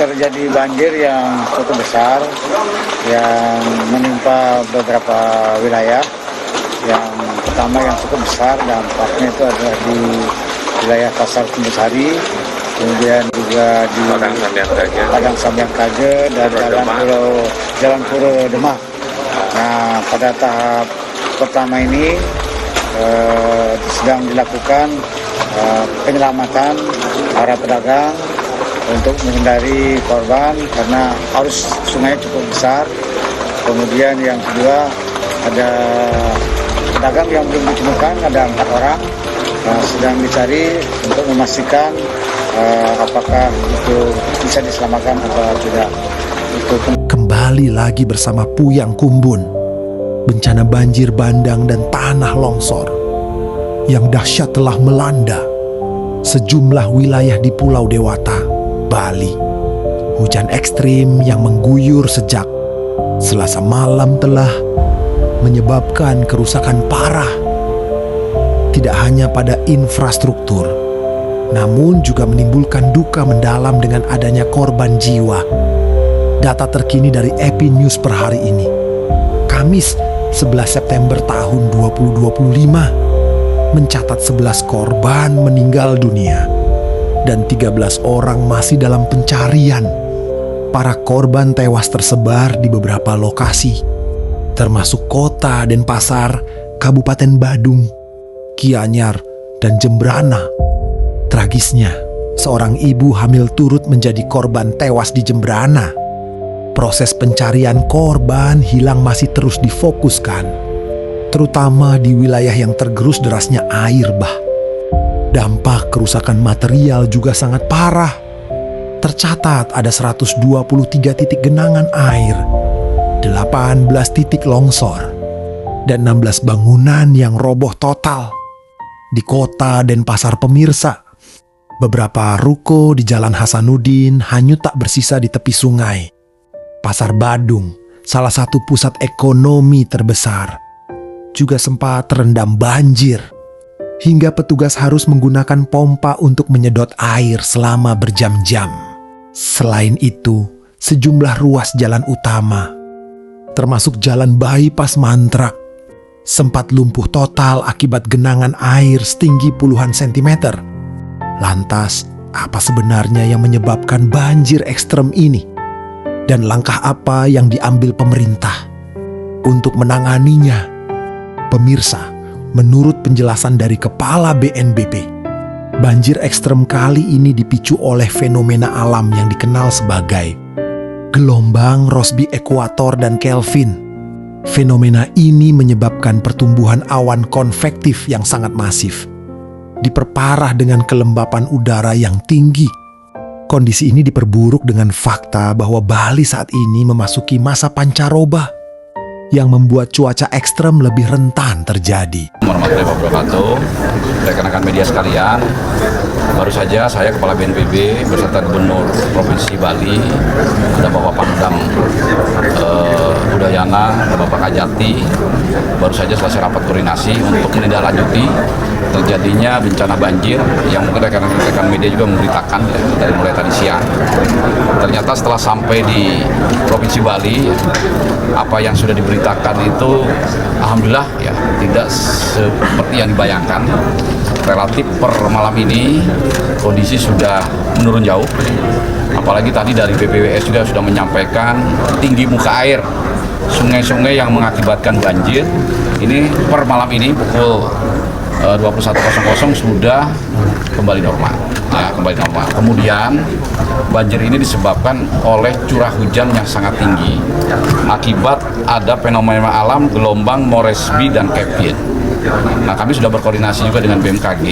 terjadi banjir yang cukup besar yang menimpa beberapa wilayah. Yang pertama yang cukup besar dampaknya itu adalah di wilayah Pasar Kumbusari, kemudian juga di Padang Sambiang Kage dan Jalan Puro Demak. Nah, pada tahap pertama ini sedang dilakukan penyelamatan para pedagang untuk menghindari korban karena arus sungai cukup besar. Kemudian yang kedua ada pedagang yang belum ditemukan, ada 4 orang sedang dicari untuk memastikan apakah itu bisa diselamatkan atau tidak. Kembali lagi bersama Puyang Kumbun. Bencana banjir bandang dan tanah longsor yang dahsyat telah melanda sejumlah wilayah di Pulau Dewata, Bali. Hujan ekstrim yang mengguyur sejak Selasa malam telah menyebabkan kerusakan parah, tidak hanya pada infrastruktur, namun juga menimbulkan duka mendalam dengan adanya korban jiwa. Data terkini dari Epi News per hari ini, Kamis 11 September tahun 2025, mencatat 11 korban meninggal dunia dan 13 orang masih dalam pencarian. Para korban tewas tersebar di beberapa lokasi, termasuk Kota Denpasar, Kabupaten Badung, Gianyar, dan Jembrana. Tragisnya, seorang ibu hamil turut menjadi korban tewas di Jembrana. Proses pencarian korban hilang masih terus difokuskan, terutama di wilayah yang tergerus derasnya air bah. Dampak kerusakan material juga sangat parah. Tercatat ada 123 titik genangan air, 18 titik longsor, dan 16 bangunan yang roboh total. Di Kota Denpasar pemirsa, beberapa ruko di Jalan Hasanuddin hanyut tak bersisa di tepi sungai. Pasar Badung, salah satu pusat ekonomi terbesar, juga sempat terendam banjir, hingga petugas harus menggunakan pompa untuk menyedot air selama berjam-jam. Selain itu, sejumlah ruas jalan utama, termasuk jalan bypass Mantrak, sempat lumpuh total akibat genangan air setinggi puluhan sentimeter. Lantas, apa sebenarnya yang menyebabkan banjir ekstrem ini? Dan langkah apa yang diambil pemerintah untuk menanganinya? Pemirsa, menurut penjelasan dari Kepala BNPB, banjir ekstrem kali ini dipicu oleh fenomena alam yang dikenal sebagai gelombang Rossby ekuator dan Kelvin. Fenomena ini menyebabkan pertumbuhan awan konvektif yang sangat masif, diperparah dengan kelembapan udara yang tinggi. Kondisi ini diperburuk dengan fakta bahwa Bali saat ini memasuki masa pancaroba yang membuat cuaca ekstrem lebih rentan terjadi. Warahmatullahi wabarakatuh, rekan-rekan media sekalian, baru saja saya Kepala BNPB beserta Gubernur Provinsi Bali, ada Bapak Pangdam Udayana, Bapak Kajati, baru saja selesai rapat koordinasi untuk menindaklanjuti terjadinya bencana banjir yang mungkin rekan-rekan media juga memberitakan dari mulai tadi siang. Ternyata setelah sampai di Provinsi Bali, apa yang sudah diberitakan itu alhamdulillah ya tidak seperti yang dibayangkan. Relatif per malam ini kondisi sudah menurun jauh. Apalagi tadi dari BPWS juga sudah menyampaikan tinggi muka air sungai-sungai yang mengakibatkan banjir ini per malam ini pukul 21.00 sudah kembali normal. Ya, kembali normal. Kemudian banjir ini disebabkan oleh curah hujan yang sangat tinggi akibat ada fenomena alam gelombang Moresby dan Kevin. Nah, kami sudah berkoordinasi juga dengan BMKG.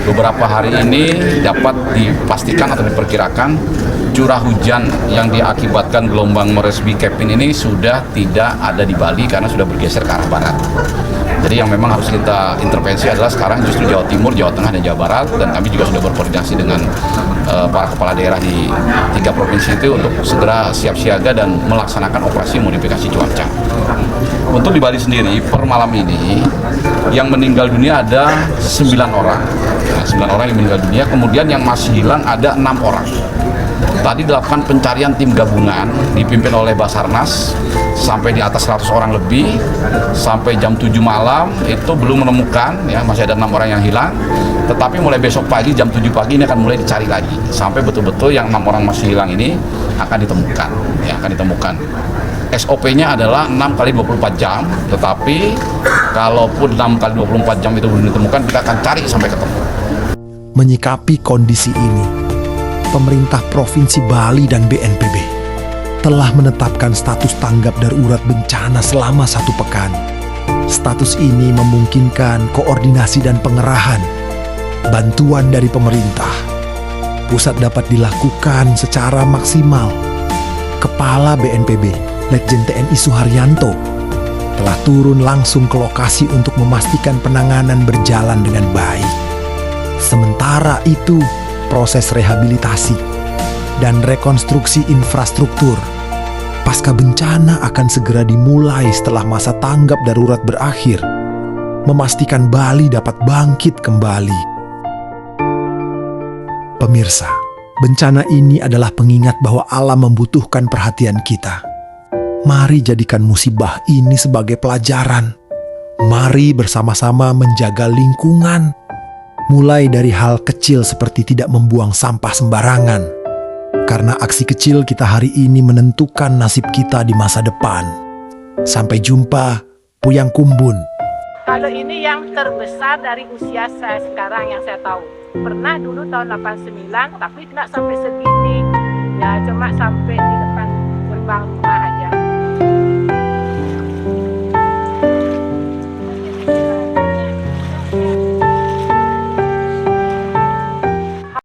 Beberapa hari ini dapat dipastikan atau diperkirakan curah hujan yang diakibatkan gelombang Moresby Kevin ini sudah tidak ada di Bali karena sudah bergeser ke arah barat. Jadi yang memang harus kita intervensi adalah sekarang justru Jawa Timur, Jawa Tengah, dan Jawa Barat. Dan kami juga sudah berkoordinasi dengan para kepala daerah di 3 provinsi itu untuk segera siap siaga dan melaksanakan operasi modifikasi cuaca. Untuk di Bali sendiri, per malam ini yang meninggal dunia ada 9 orang. Nah, 9 orang yang meninggal dunia, kemudian yang masih hilang ada 6 orang. Tadi dilakukan pencarian tim gabungan dipimpin oleh Basarnas sampai di atas 100 orang lebih, sampai jam 7 malam itu belum menemukan, ya masih ada 6 orang yang hilang. Tetapi mulai besok pagi jam 7 pagi ini akan mulai dicari lagi sampai betul-betul yang 6 orang masih hilang ini akan ditemukan, ya akan ditemukan. SOP-nya adalah 6 kali 24 jam, tetapi kalaupun 6 kali 24 jam itu belum ditemukan, kita akan cari sampai ketemu. Menyikapi kondisi ini, pemerintah Provinsi Bali dan BNPB telah menetapkan status tanggap darurat bencana selama 1 pekan. Status ini memungkinkan koordinasi dan pengerahan bantuan dari pemerintah pusat dapat dilakukan secara maksimal. Kepala BNPB, Letjen TNI Suharyanto, telah turun langsung ke lokasi untuk memastikan penanganan berjalan dengan baik. Sementara itu, proses rehabilitasi dan rekonstruksi infrastruktur pasca bencana akan segera dimulai setelah masa tanggap darurat berakhir, memastikan Bali dapat bangkit kembali. Pemirsa, bencana ini adalah pengingat bahwa alam membutuhkan perhatian kita. Mari jadikan musibah ini sebagai pelajaran. Mari bersama-sama menjaga lingkungan, mulai dari hal kecil seperti tidak membuang sampah sembarangan. Karena aksi kecil kita hari ini menentukan nasib kita di masa depan. Sampai jumpa, Puyang Kumbun. Kalau ini yang terbesar dari usia saya sekarang yang saya tahu. Pernah dulu tahun 89, tapi tidak sampai segini. Ya cuma sampai di depan gerbang